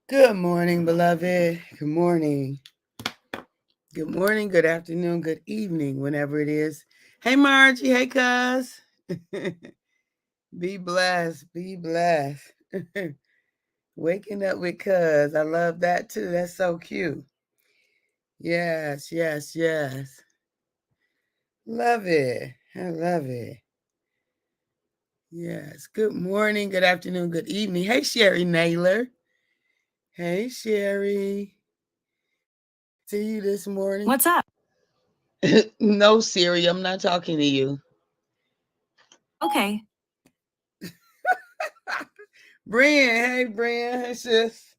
Good morning, beloved. Good morning. Good morning, good afternoon, good evening, whenever it is. Hey, Margie. Hey, cuz. Be blessed. Be blessed. Waking up with cuz. I love that too. That's so cute. Yes, yes, yes. Love it. I love it. Yes. Good morning, good afternoon, good evening. Hey, Sherry Naylor. Hey, Sherry. See you this morning. What's up? No, Siri, I'm not talking to you. Okay. Brian, hey, Brian. Hey, sis.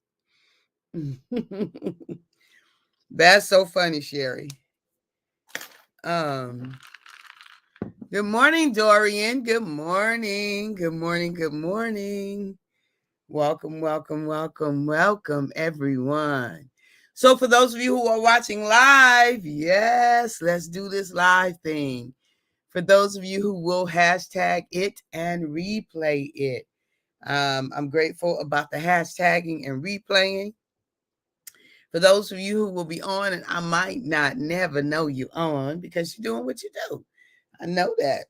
That's so funny, Sherry. Um, Good morning, Dorian. Good morning. Good morning. Good morning. Welcome, welcome, welcome, welcome, everyone. So, for those of you who are watching live, yes, let's do this live thing. For those of you who will hashtag it and replay it, I'm grateful about the hashtagging and replaying. For those of you who will be on, and I might not never know you on because you're doing what you do. I know that.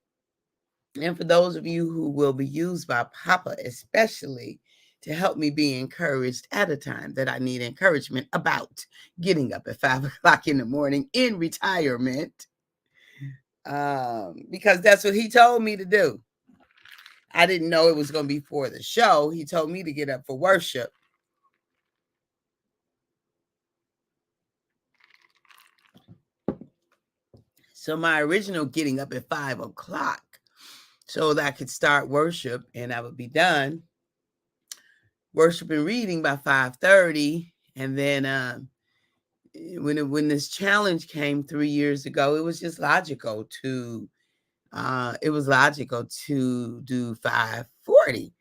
And for those of you who will be used by Papa, especially to help me be encouraged at a time that I need encouragement about getting up at 5 o'clock in the morning in retirement, because that's what he told me to do. I didn't know it was going to be for the show. He told me to get up for worship. So my original getting up at 5 o'clock so that I could start worship and I would be done worship and reading by 5:30. And then when this challenge came 3 years ago, it was just logical to do 5:40.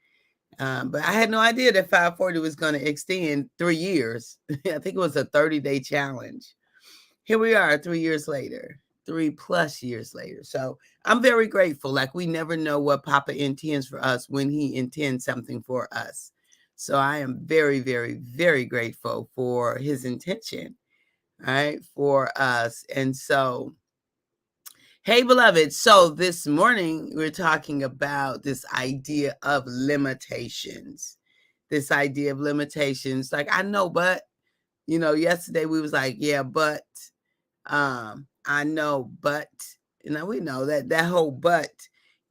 But I had no idea that 5:40 was going to extend 3 years. I think it was a 30-day challenge. Here we are 3 years later, 3+ years later. So I'm very grateful. Like, we never know what Papa intends for us when he intends something for us. So I am very, very, very grateful for his intention, right, for us. And so, hey, beloved. So this morning we're talking about this idea of limitations. This idea of limitations. Like, I know, but, yesterday we was like, yeah, but, I know, but, we know that whole but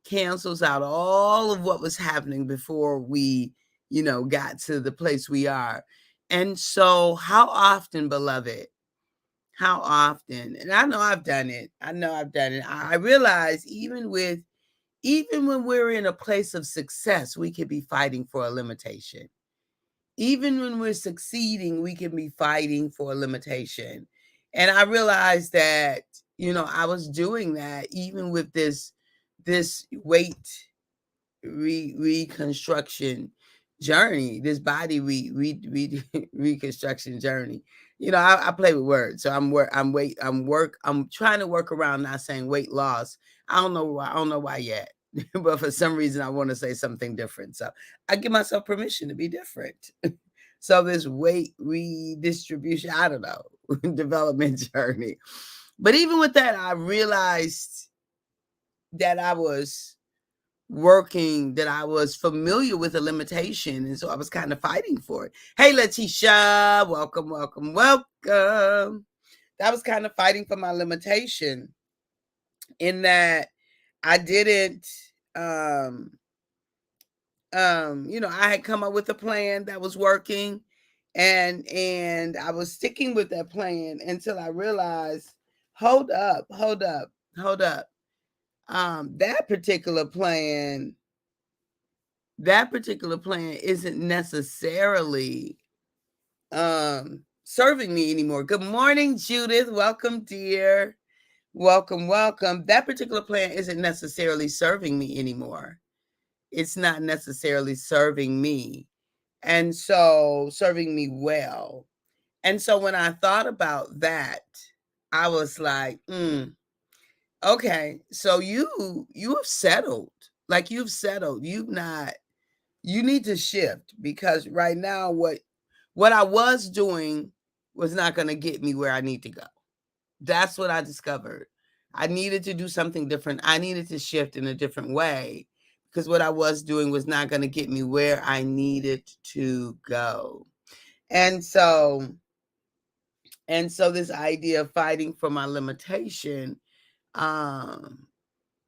cancels out all of what was happening before we, got to the place we are. And so how often, beloved, How often? And I know I've done it. I realize even when we're in a place of success, we could be fighting for a limitation. Even when we're succeeding, we can be fighting for a limitation. And I realized that, I was doing that even with this weight reconstruction journey, this body reconstruction journey. I play with words, so I'm trying to work around not saying weight loss. I don't know why yet, but for some reason I want to say something different. So I give myself permission to be different. So this weight redistribution, I don't know, development journey. But even with that, I realized that I was familiar with a limitation. And so I was kind of fighting for it. Hey, Letitia, welcome, welcome, welcome. That was kind of fighting for my limitation in that I didn't, I had come up with a plan that was working, and I was sticking with that plan until I realized, hold up, hold up, hold up. That particular plan isn't necessarily serving me anymore. Good morning, Judith. Welcome, dear. Welcome, welcome. That particular plan isn't necessarily serving me anymore. It's not necessarily serving me. And so serving me well. And so when I thought about that, I was like, okay, so you have settled. Like you've settled. You need to shift, because right now what I was doing was not going to get me where I need to go. That's what I discovered. I needed to do something different. I needed to shift in a different way, because what I was doing was not going to get me where I needed to go. And so this idea of fighting for my limitation, um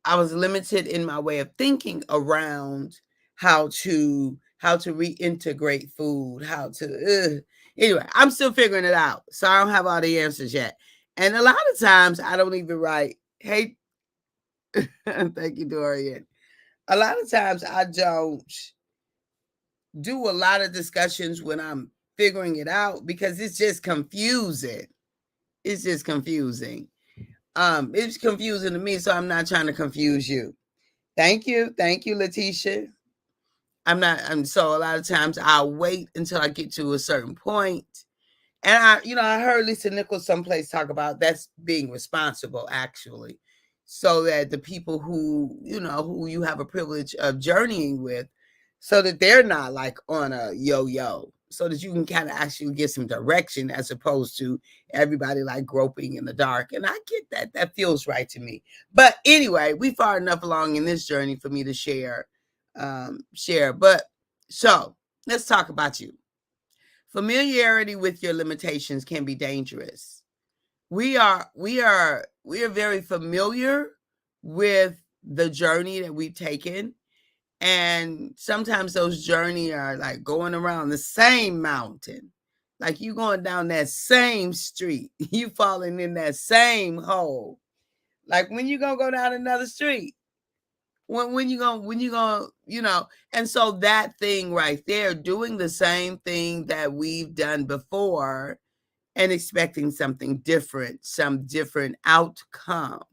I was limited in my way of thinking around how to reintegrate food, anyway, I'm still figuring it out. So I don't have all the answers yet. And a lot of times I don't even write, hey, thank you, Dorian. A lot of times I don't do a lot of discussions when I'm figuring it out, because it's just confusing. It's just confusing. It's confusing to me, so I'm not trying to confuse you. Thank you, Letitia. So a lot of times I'll wait until I get to a certain point. And I heard Lisa Nichols someplace talk about that's being responsible, actually, so that the people who you have a privilege of journeying with, so that they're not like on a yo-yo, so that you can kind of actually get some direction, as opposed to everybody like groping in the dark. And I get that. That feels right to me. But anyway, we far enough along in this journey for me to share. But so let's talk about you. Familiarity with your limitations can be dangerous. We are very familiar with the journey that we've taken, and sometimes those journeys are like going around the same mountain. Like you going down that same street, you falling in that same hole. Like when you gonna go down another street? When you gonna, and so that thing right there, doing the same thing that we've done before and expecting something different, some different outcome.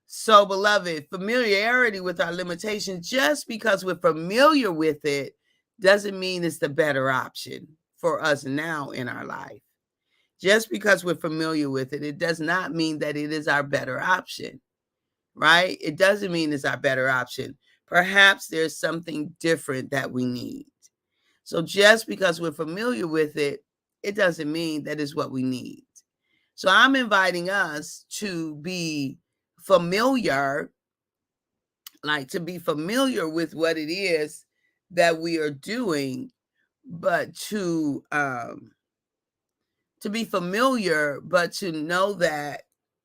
So, beloved, familiarity with our limitations, just because we're familiar with it, doesn't mean it's the better option for us now in our life. Just because we're familiar with it, it does not mean that it is our better option, right? It doesn't mean it's our better option. Perhaps there's something different that we need. So just because we're familiar with it, it doesn't mean that is what we need. So I'm inviting us to be familiar, to be familiar with what it is that we are doing, but to be familiar, but to know that,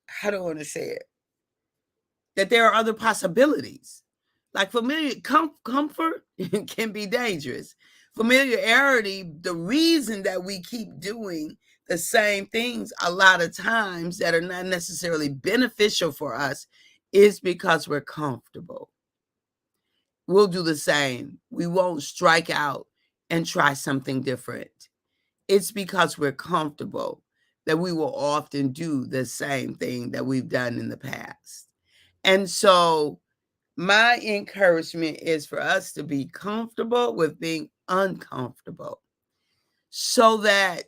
how do I want to say it? That there are other possibilities. Like comfort can be dangerous. Familiarity, the reason that we keep doing the same things a lot of times that are not necessarily beneficial for us is because we're comfortable. We'll do the same. We won't strike out and try something different. It's because we're comfortable that we will often do the same thing that we've done in the past. And so, my encouragement is for us to be comfortable with being uncomfortable so that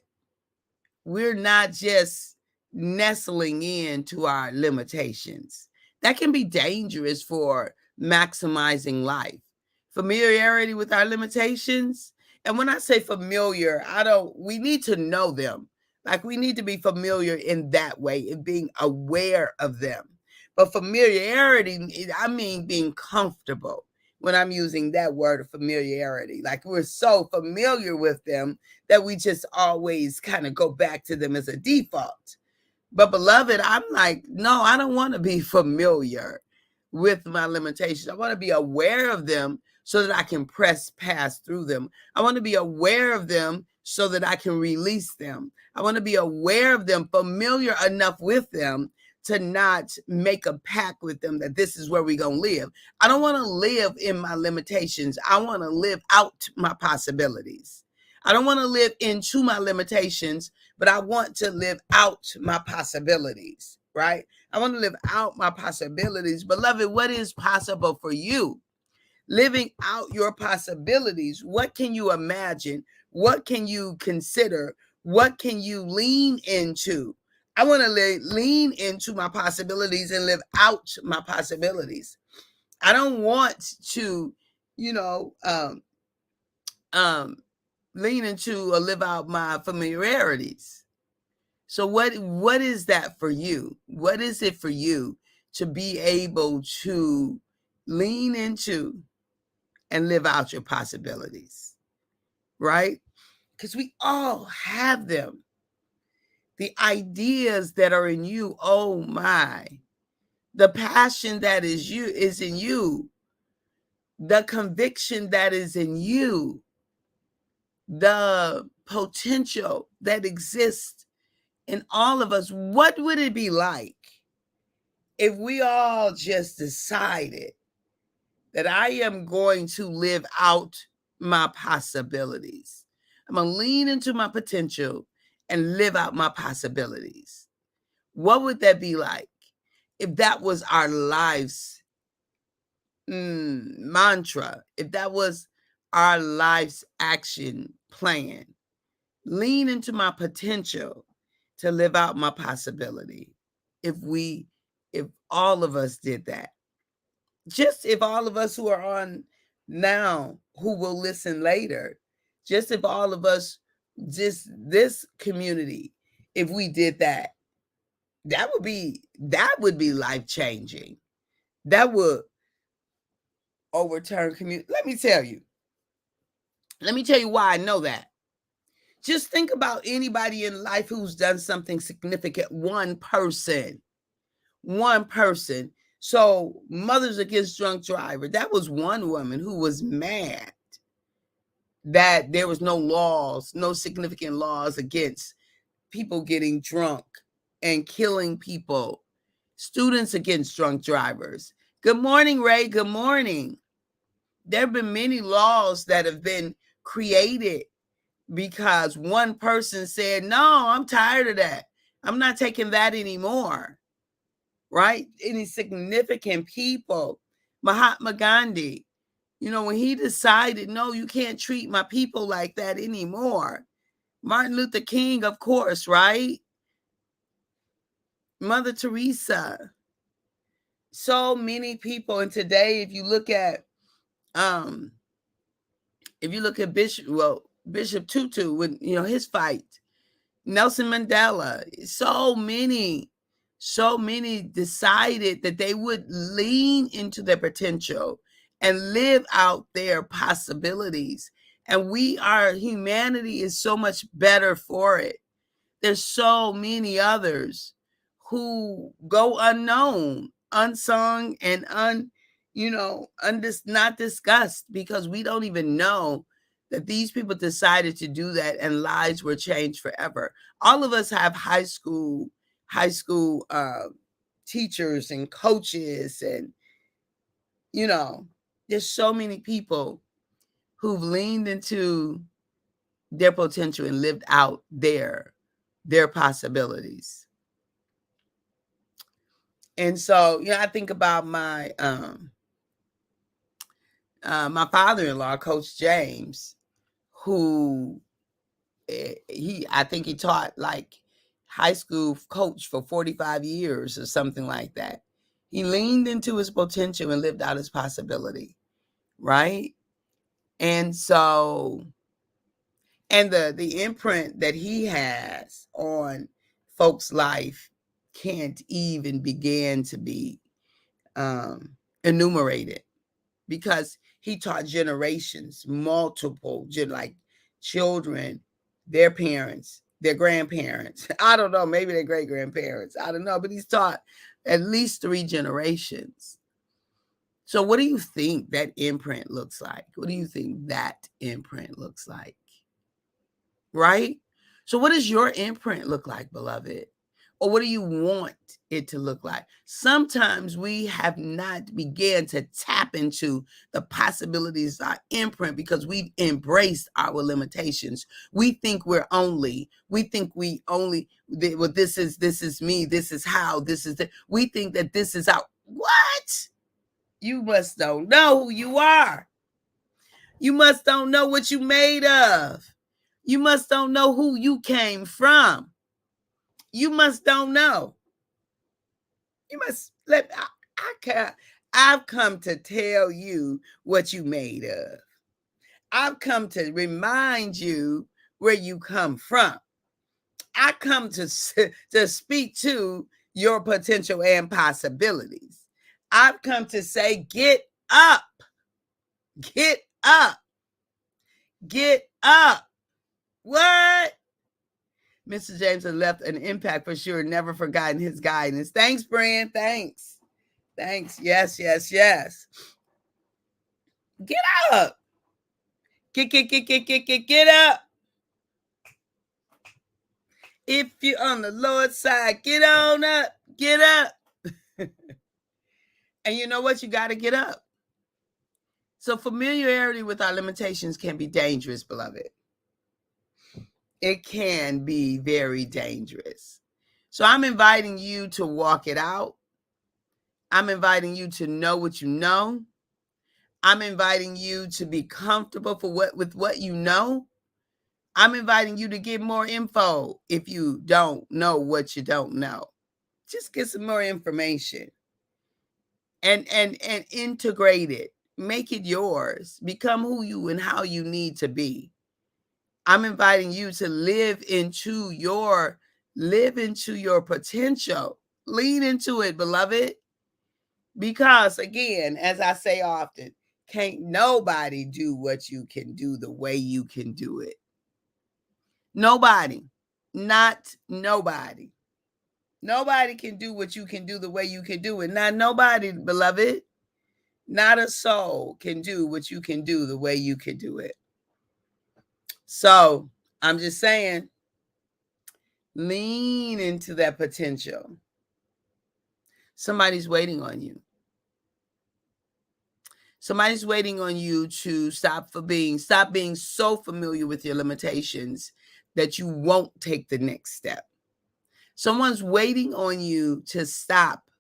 we're not just nestling into our limitations. That can be dangerous for maximizing life. Familiarity with our limitations. And when I say familiar, we need to know them. Like we need to be familiar in that way and being aware of them. But familiarity, I mean being comfortable when I'm using that word of familiarity. Like we're so familiar with them that we just always kind of go back to them as a default. But beloved, I'm like, no, I don't want to be familiar with my limitations. I want to be aware of them so that I can press past through them. I want to be aware of them so that I can release them. I want to be aware of them, familiar enough with them to not make a pact with them that this is where we're going to live. I don't want to live in my limitations. I want to live out my possibilities. I don't want to live into my limitations, but I want to live out my possibilities, right? I want to live out my possibilities. Beloved, what is possible for you? Living out your possibilities. What can you imagine? What can you consider? What can you lean into? I want to lean into my possibilities and live out my possibilities. I don't want to, you know, lean into or live out my familiarities. So what is that for you? What is it for you to be able to lean into and live out your possibilities? Right? Because we all have them. The ideas that are in you, oh my. The passion that is in you. The conviction that is in you. The potential that exists in all of us. What would it be like if we all just decided that I am going to live out my possibilities? I'm going to lean into my potential and live out my possibilities. What would that be like if that was our life's mantra? If that was our life's action plan? Lean into my potential to live out my possibility. If all of us did that, just if all of us who are on now, who will listen later, just if all of us, just this community, if we did that, that would be life changing. That would overturn community. Let me tell you why I know that. Just think about anybody in life who's done something significant. One person. So, Mothers Against Drunk Driver, that was one woman who was mad that there was no laws, no significant laws against people getting drunk and killing people. Students Against Drunk Drivers. Good morning, Ray. Good morning. There have been many laws that have been created because one person said, no, I'm tired of that. I'm not taking that anymore. Right? Any significant people. Mahatma Gandhi, when he decided, no, you can't treat my people like that anymore. Martin Luther King, of course, right? Mother Teresa. So many people. And today, if you look at Bishop Tutu, with his fight, Nelson Mandela, so many decided that they would lean into their potential and live out their possibilities. And humanity is so much better for it. There's so many others who go unknown, unsung, and not discussed because we don't even know that these people decided to do that and lives were changed forever. All of us have high school teachers and coaches, and there's so many people who've leaned into their potential and lived out their possibilities. And so, I think about my father-in-law, Coach James, who I think he taught like high school coach for 45 years or something like that. He leaned into his potential and lived out his possibility, right? And so, and the imprint that he has on folks' life can't even begin to be enumerated, because he taught generations, multiple, like children, their parents, their grandparents. I don't know, maybe their great grandparents. I don't know, but he's taught at least 3 generations. So, what do you think that imprint looks like? What do you think that imprint looks like? Right? So, what does your imprint look like, beloved? Or what do you want it to look like? Sometimes we have not began to tap into the possibilities of our imprint because we've embraced our limitations. We think we only, well, this is me, this is how, this is the, we think that this is our, what? You must don't know who you are. You must don't know what you made of. You must don't know who you came from. You must don't know. You must I can't. I've come to tell you what you made of. I've come to remind you where you come from. I come to speak to your potential and possibilities. I've come to say, get up. Get up. Get up. What? Mr. James has left an impact for sure, never forgotten his guidance. Thanks, Brand. Thanks. Thanks. Yes, yes, yes. Get up. Get up. If you're on the Lord's side, get on up. Get up. And you know what? You got to get up. So familiarity with our limitations can be dangerous, beloved. It can be very dangerous. So I'm inviting you to walk it out. I'm inviting you to know what you know. I'm inviting you to be comfortable with what you know. I'm inviting you to get more info if you don't know what you don't know. Just get some more information and integrate it. Make it yours. Become who you and how you need to be. I'm inviting you to live into your potential. Lean into it, beloved. Because again, as I say often, can't nobody do what you can do the way you can do it. Nobody. Not nobody. Nobody can do what you can do the way you can do it. Not nobody, beloved. Not a soul can do what you can do the way you can do it. So I'm just saying, lean into that potential. Somebody's waiting on you. Somebody's waiting on you to stop being so familiar with your limitations that you won't take the next step. Someone's waiting on you to stop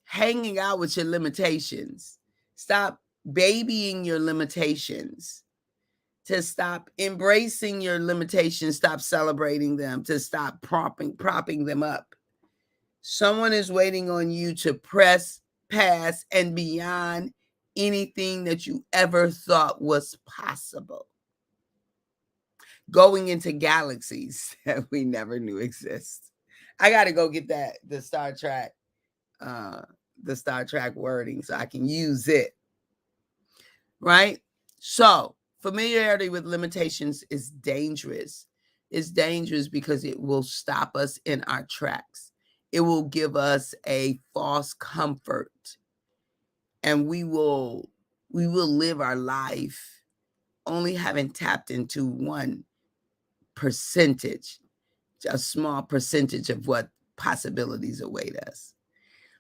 hanging out with your limitations. Stop babying your limitations. To stop embracing your limitations, stop celebrating them, to stop propping them up. Someone is waiting on you to press past and beyond anything that you ever thought was possible. Going into galaxies that we never knew exist. I got to go get the Star Trek wording so I can use it. Right? So, familiarity with limitations is dangerous. It's dangerous because it will stop us in our tracks. It will give us a false comfort. And we will live our life only having tapped into one percentage, a small percentage of what possibilities await us.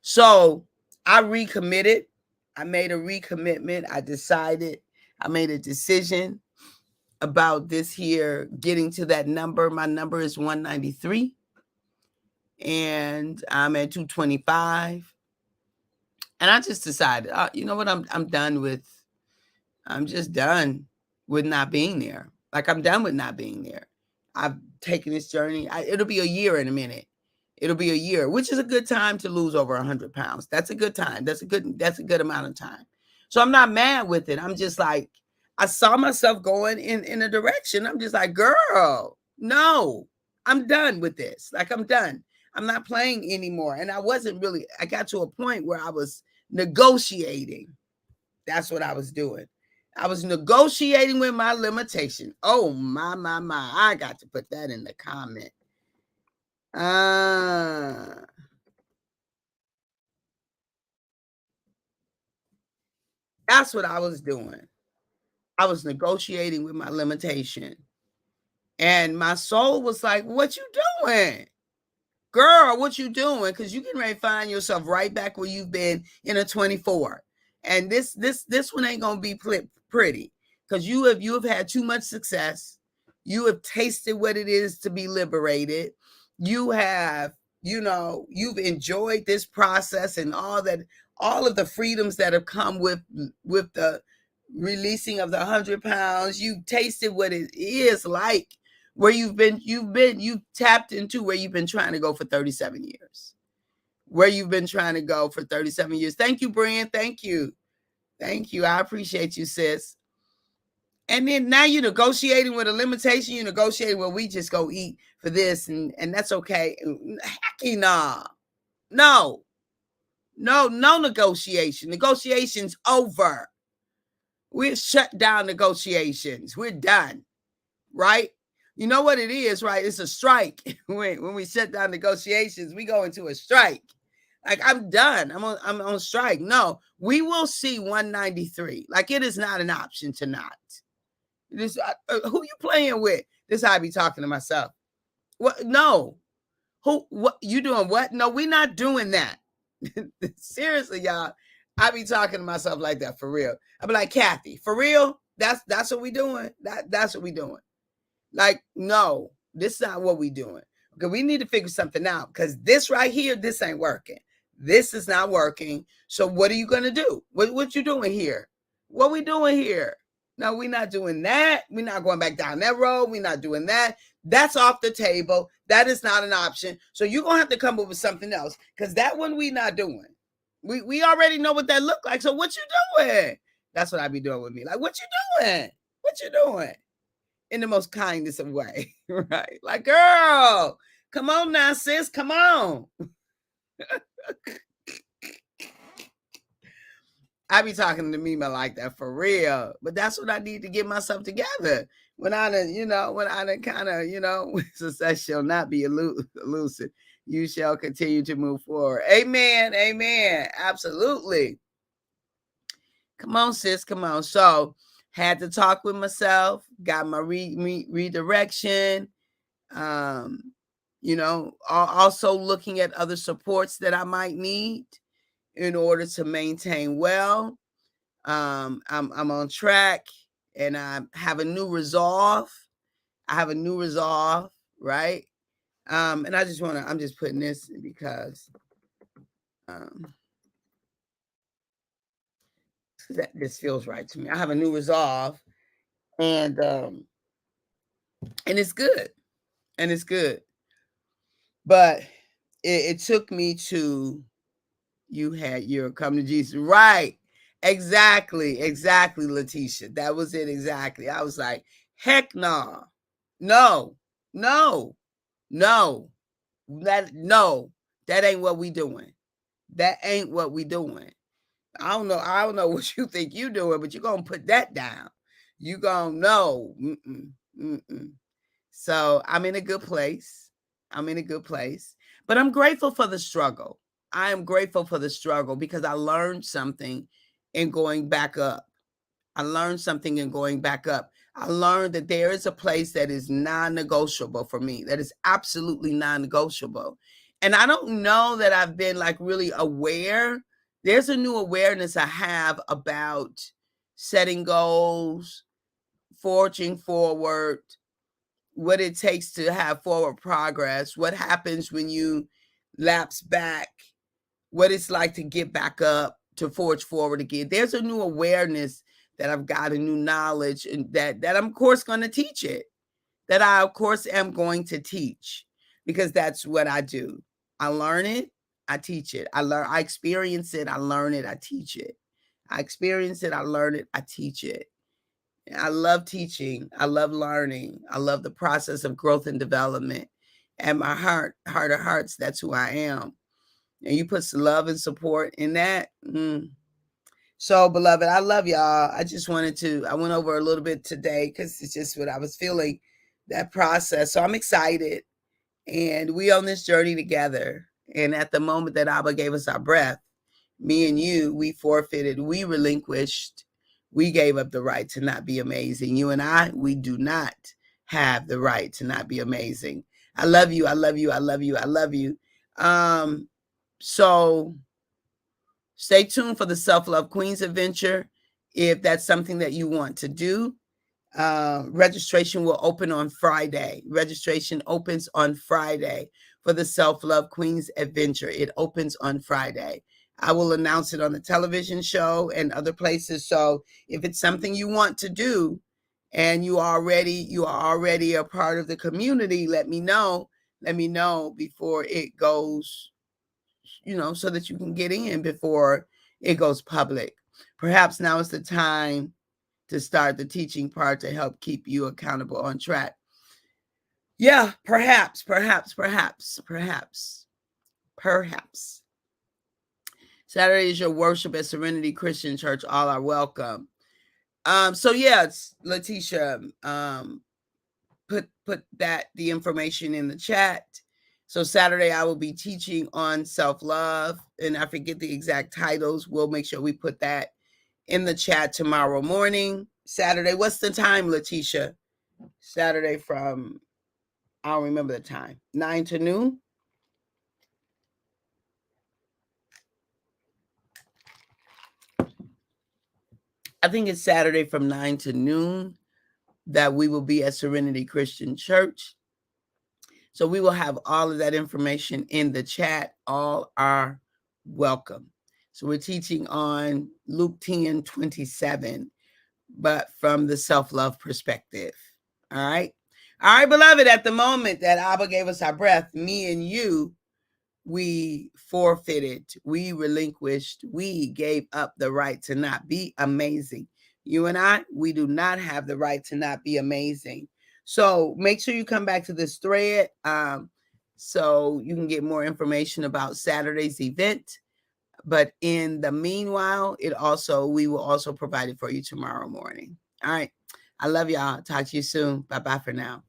So I recommitted. I made a recommitment. I made a decision about this here getting to that number. My number is 193 and I'm at 225. And I just decided, you know what? I'm done with. I'm just done with not being there. Like I'm done with not being there. I've taken this journey. It'll be a year in a minute. It'll be a year, which is a good time to lose over 100 pounds. That's a good time. That's a good amount of time. So I'm not mad with it. I'm just like, I saw myself going in a direction. I'm just like, girl, no, I'm done with this. Like I'm done. I'm not playing anymore. And I got to a point where I was negotiating. That's what I was doing. I was negotiating with my limitation. Oh, my. I got to put that in the comment. That's what I was doing. I was negotiating with my limitation. And my soul was like, what you doing? Girl, what you doing? Because you can ready to find yourself right back where you've been in a 24. And this one ain't gonna be pretty because you have had too much success. You have tasted what it is to be liberated. You have, you've enjoyed this process and all of the freedoms that have come with the releasing of the 100 pounds. You've tasted what it is like where you've tapped into where you've been trying to go for 37 years. Where you've been trying to go for 37 years. Thank you, Brian. Thank you. Thank you. I appreciate you, sis. And then now you're negotiating with a limitation. You're negotiating, well, we just go eat for this and that's okay. Hecky nah. No negotiation. Negotiation's over. We're shut down negotiations. We're done. Right? You know what it is, right? It's a strike. When we shut down negotiations, we go into a strike. Like I'm done. I'm on strike. No, we will see 193. Like it is not an option to not. This who you playing with? This is how I be talking to myself. What? No. Who? What? You doing what? No, we not doing that. Seriously, y'all. I be talking to myself like that for real. I be like, Kathy, for real? That's what we doing. That's what we doing. Like, no, this is not what we doing. Okay, we need to figure something out because this right here, this ain't working. This is not working. So what are you gonna do? What you doing here? What we doing here? No, we're not doing that. We're not going back down that road. We're not doing that. That's off the table. That is not an option. So you're gonna have to come up with something else because that one we not doing. We already know what that look like. So what you doing? That's what I be doing with me. Like, what you doing? What you doing? In the most kindest of way, right? Like, girl, come on now, sis, come on. I be talking to Mima like that for real, but that's what I need to get myself together. When I kind of, success shall not be elusive. You shall continue to move forward. Amen. Amen. Absolutely. Come on, sis. Come on. So, had to talk with myself, got my redirection, also looking at other supports that I might need in order to maintain well. I'm on track and I have a new resolve. Right? And I'm just putting this because that this feels right to me. I have a new resolve and it's good. And it's good. But it took me to you're coming to Jesus. Right. Exactly, Letitia. That was it exactly. I was like, heck no. No. That ain't what we doing. That ain't what we doing. I don't know what you think you doing, but you're gonna put that down. You gonna know. So I'm in a good place. But I'm grateful for the struggle. I am grateful for the struggle because I learned something in going back up. I learned that there is a place that is non-negotiable for me, that is absolutely non-negotiable. And I don't know that I've been like really aware. There's a new awareness I have about setting goals, forging forward, what it takes to have forward progress, what happens when you lapse back, what it's like to get back up, to forge forward again. There's a new awareness that I've got, a new knowledge, and that I'm of course going to teach it. That I of course am going to teach, because that's what I do. I learn it, I teach it. I experience it, I learn it, I teach it. I experience it, I learn it, I teach it. I love teaching. I love learning. I love the process of growth and development. And my heart of hearts, that's who I am. And you put some love and support in that. So, beloved, I love y'all. I just I went over a little bit today because it's just what I was feeling, that process. So I'm excited. And we on this journey together. And at the moment that Abba gave us our breath, me and you, we forfeited, we relinquished, we gave up the right to not be amazing. You and I, we do not have the right to not be amazing. I love you. I love you. I love you. I love you. So stay tuned for the Self-Love Queens adventure. If that's something that you want to do, registration will open on Friday. Registration opens on Friday for the Self-Love Queens adventure. It opens on Friday. I will announce it on the television show and other places. So if it's something you want to do and you are already a part of the community, let me know. Let me know before it goes, so that you can get in before it goes public. Perhaps now is the time to start the teaching part to help keep you accountable on track. Yeah, perhaps. Saturday is your worship at Serenity Christian Church. All are welcome. So yeah, Letitia, put the information in the chat. So Saturday I will be teaching on self-love, and I forget the exact titles. We'll make sure we put that in the chat tomorrow morning. Saturday, what's the time, Letitia? Saturday from, I don't remember the time, 9 to noon? I think it's Saturday from 9 to noon that we will be at Serenity Christian Church. So we will have all of that information in the chat. All are welcome. So we're teaching on Luke 10:27, but from the self-love perspective. All right. All right, beloved, at the moment that Abba gave us our breath, me and you, we forfeited, we relinquished, we gave up the right to not be amazing. You and I, we do not have the right to not be amazing. So make sure you come back to this thread so you can get more information about Saturday's event. But in the meanwhile, we will also provide it for you tomorrow morning. All right. I love y'all. Talk to you soon. Bye-bye for now.